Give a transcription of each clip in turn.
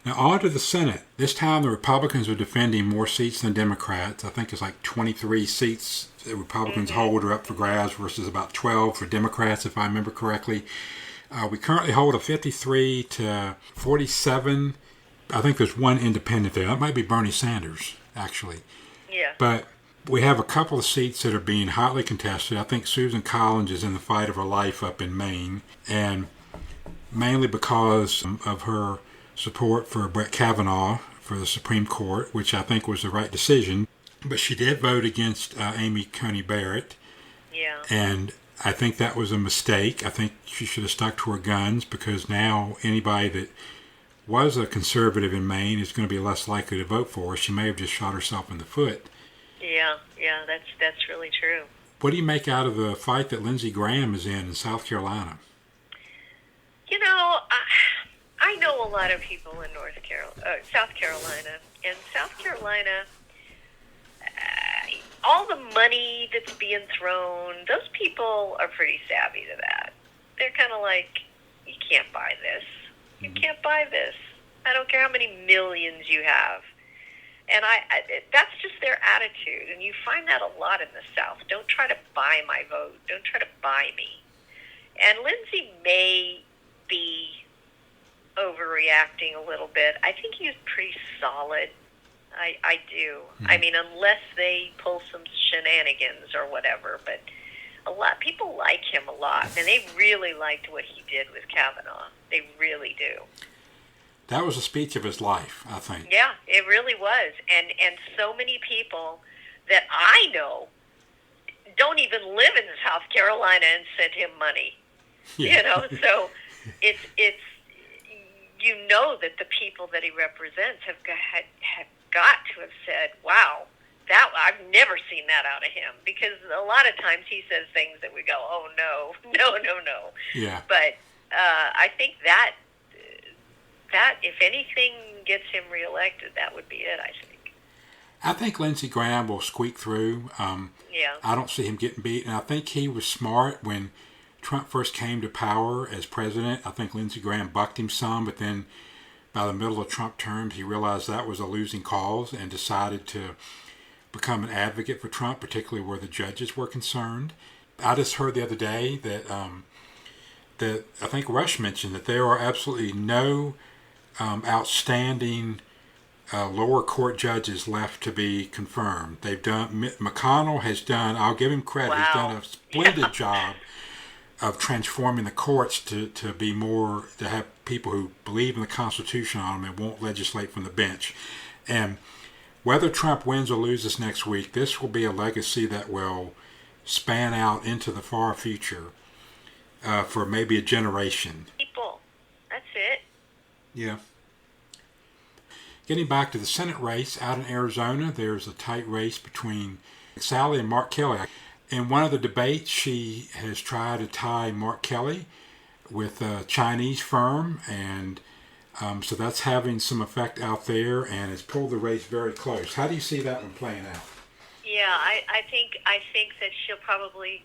Now, on to the Senate. This time, the Republicans are defending more seats than Democrats. I think it's like 23 seats that Republicans Mhm. hold are up for grabs versus about 12 for Democrats, if I remember correctly. We currently hold a 53 to 47. I think there's one independent there. That might be Bernie Sanders, actually. Yeah. But we have a couple of seats that are being hotly contested. I think Susan Collins is in the fight of her life up in Maine, and mainly because of her support for Brett Kavanaugh for the Supreme Court, which I think was the right decision. But she did vote against Amy Coney Barrett, Yeah. and I think that was a mistake. I think she should have stuck to her guns because now anybody that was a conservative in Maine is going to be less likely to vote for her. She may have just shot herself in the foot. Yeah. Yeah. That's really true. What do you make out of the fight that Lindsey Graham is in South Carolina? You know, I know a lot of people in South Carolina, and South Carolina, all the money that's being thrown, those people are pretty savvy to that. They're kind of like, you can't buy this. You can't buy this. I don't care how many millions you have. And that's just their attitude. And you find that a lot in the South. Don't try to buy my vote. Don't try to buy me. And Lindsay may be overreacting a little bit. I think he's pretty solid. I do. I mean, unless they pull some shenanigans or whatever. But a lot people like him a lot, and they really liked what he did with Kavanaugh. They really do. That was a speech of his life, I think. Yeah, it really was. And so many people that I know don't even live in South Carolina and send him money. Yeah. You know, so it's you know that the people that he represents have got to have said, "Wow, that I've never seen that out of him." Because a lot of times he says things that we go, "Oh no, no, no, no." Yeah. But I think that if anything gets him reelected, that would be it. I think Lindsey Graham will squeak through. Yeah. I don't see him getting beat, and I think he was smart when Trump first came to power as president. I think Lindsey Graham bucked him some, but then by the middle of Trump terms, he realized that was a losing cause and decided to become an advocate for Trump, particularly where the judges were concerned. I just heard the other day that I think Rush mentioned that there are absolutely no outstanding lower court judges left to be confirmed. They've done. McConnell has done. I'll give him credit. He's done Wow. a splendid job of transforming the courts to be more to have people who believe in the Constitution on them and won't legislate from the bench. And whether Trump wins or loses next week, this will be a legacy that will span out into the far future for maybe a generation. People. That's it. Yeah. Getting back to the Senate race out in Arizona, there's a tight race between Sally and Mark Kelly. In one of the debates, she has tried to tie Mark Kelly with a Chinese firm, and so that's having some effect out there, and it's pulled the race very close. How do you see that one playing out? Yeah, I think that she'll probably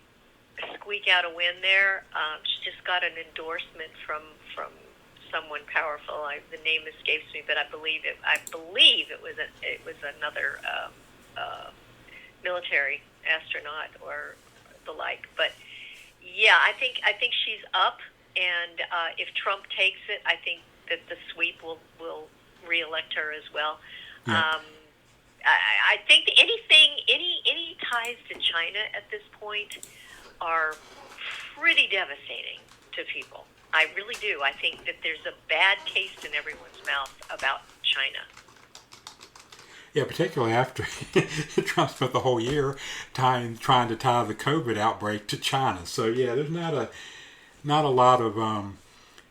squeak out a win there. She just got an endorsement from someone powerful. The name escapes me, but I believe it was another military astronaut or the like. But yeah, I think she's up, and if Trump takes it, I think that the sweep will reelect her as well. Yeah. I think any ties to China at this point are pretty devastating to people. I really do. I think that there's a bad taste in everyone's mouth about China. Yeah, particularly after Trump spent the whole year trying to tie the COVID outbreak to China. So yeah, there's not a lot of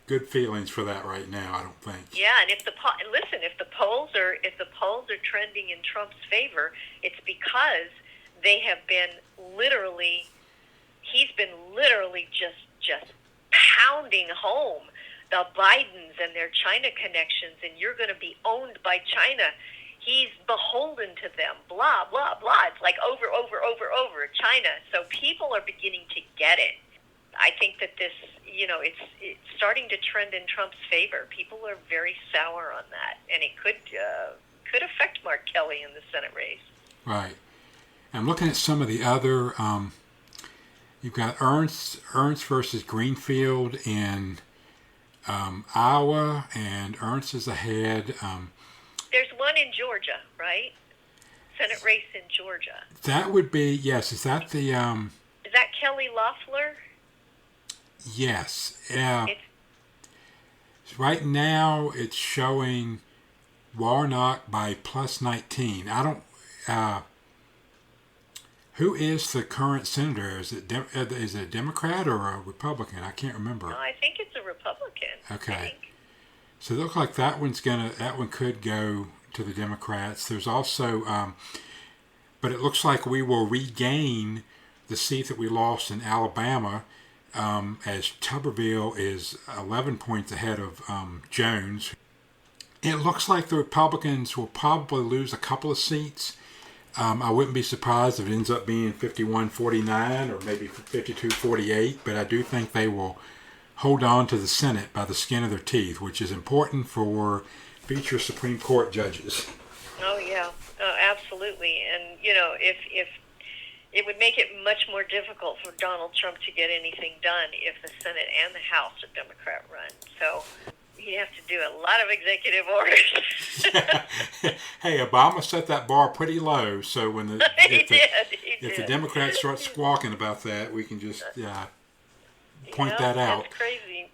good feelings for that right now, I don't think. Yeah, and if the polls are trending in Trump's favor, it's because he's been literally just pounding home the Bidens and their China connections, and you're going to be owned by China. He's beholden to them, blah, blah, blah. It's like over China. So people are beginning to get it. I think that this, it's starting to trend in Trump's favor. People are very sour on that, and it could affect Mark Kelly in the Senate race. Right. I'm looking at some of the other. You've got Ernst versus Greenfield in Iowa, and Ernst is ahead. There's one in Georgia, right? Senate race in Georgia. That would be, yes. Is that the? Is that Kelly Loeffler? Yes. Right now, it's showing Warnock by plus 19. I don't. Who is the current senator? Is it a Democrat or a Republican? I can't remember. No, I think it's a Republican. Okay. So it looks like that one could go to the Democrats. There's also, but it looks like we will regain the seat that we lost in Alabama, as Tuberville is 11 points ahead of Jones. It looks like the Republicans will probably lose a couple of seats. I wouldn't be surprised if it ends up being 51-49 or maybe 52-48, but I do think they will hold on to the Senate by the skin of their teeth, which is important for future Supreme Court judges. Oh, yeah. Absolutely. And, if it would make it much more difficult for Donald Trump to get anything done if the Senate and the House are Democrat run. So he'd have to do a lot of executive orders. Hey, Obama set that bar pretty low, so when if the Democrats start squawking about that, we can just point that out. That's crazy.